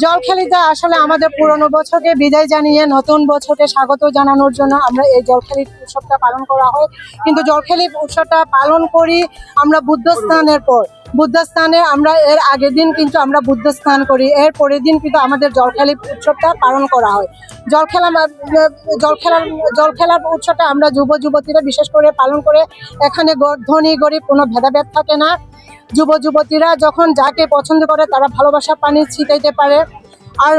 জলখালিতে আসলে আমাদের পুরনো বছরকে বিদায় জানিয়ে নতুন বছরকে স্বাগত জানানোর জন্য আমরা এই জলখালি উৎসবটা পালন করা হয়। কিন্তু জলখালি উৎসবটা পালন করি আমরা বুদ্ধস্থানের পর। বুদ্ধস্থানে আমরা এর আগের দিন কিন্তু আমরা বুদ্ধ স্নান করি, এর পরের দিন কিন্তু আমাদের জলখালি উৎসবটা পালন করা হয়। জলখেলার উৎসবটা আমরা যুব যুবতীরা বিশেষ করে পালন করে। এখানে ধনী গরিব কোনো ভেদাভেদ থাকে না। যুব যুবতীরা যখন যাকে পছন্দ করে তারা ভালোবাসা পানি ছিটাইতে পারে। আর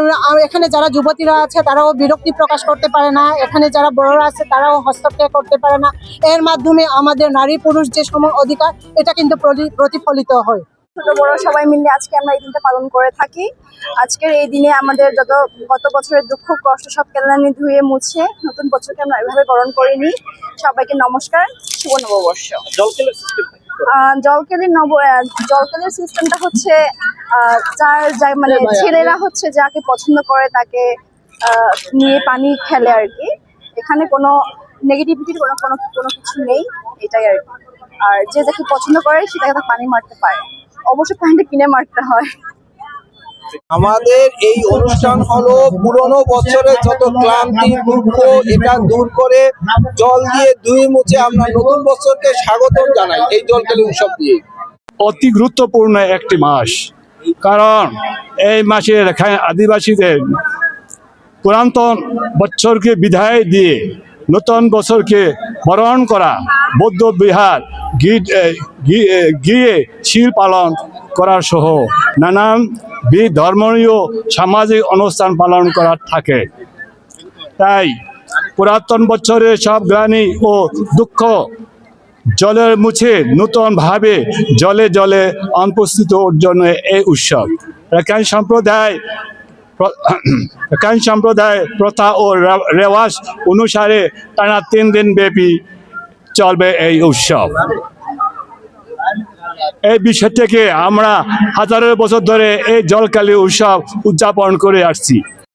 এখানে যারা যুবতীরা আছে তারাও বিরক্তি প্রকাশ করতে পারে না, এখানে যারা বড়রা আছে তারাও হস্তক্ষেপ করতে পারে না। এর মাধ্যমে আমাদের নারী পুরুষ যে সম অধিকার এটা কিন্তু প্রতিফলিত হয়। ছোট বড় সবাই মিলে আজকে আমরা এই দিনটা পালন করে থাকি। আজকের এই দিনে আমাদের গত বছরের দুঃখ কষ্ট সব কেলানি ধুয়ে মুছে নতুন বছরকে আমরা এভাবে বরণ করে নিই। সবাইকে নমস্কার, শুভ নববর্ষ। জলকেলির সিস্টেমটা হচ্ছে মানে ছেলেরা হচ্ছে যাকে পছন্দ করে তাকে নিয়ে পানি খেলে আর কি। এখানে কোনো নেগেটিভিটির কোনো কিছু নেই, এটাই আর কি। আর যে যাকে পছন্দ করে সেটাকে তাকে পানি মারতে পারে, অবশ্যই পানিটা কিনে মারতে হয়। আমাদের এই অনুষ্ঠান হলো পুরনো বছরের যত ক্লান্তি দুঃখ এটা দূর করে জল দিয়ে ধুয়ে মুছে আমরা নতুন বছরকে স্বাগত জানাই এই জলখালি উৎসব দিয়ে। অতি গুরুত্বপূর্ণ একটি মাস, কারণ এই মাসে এখানে আদিবাসীদের পুরাতন বছরকে বিদায় দিয়ে নতুন বছরকে বরণ করা, বৌদ্ধ বিহার গিয়ে শিল পালন করার সহ নানান ধর্মীয় সামাজিক অনুষ্ঠান পালন করা থাকে। তাই পুরাতন বছরের সব গ্লানি ও দুঃখ জলের মুছে নতুনভাবে জলে জলে অনুপস্থিত জন্য এই উৎসব এখান সম্প্রদায় প্রথা ও রেওয়াজ অনুসারে টানা 3 দিন ব্যাপী চলবে এই উৎসব। এই বিষয় থেকে আমরা হাজারো বছর ধরে এই জলখালি উৎসব উদযাপন করে আসছি।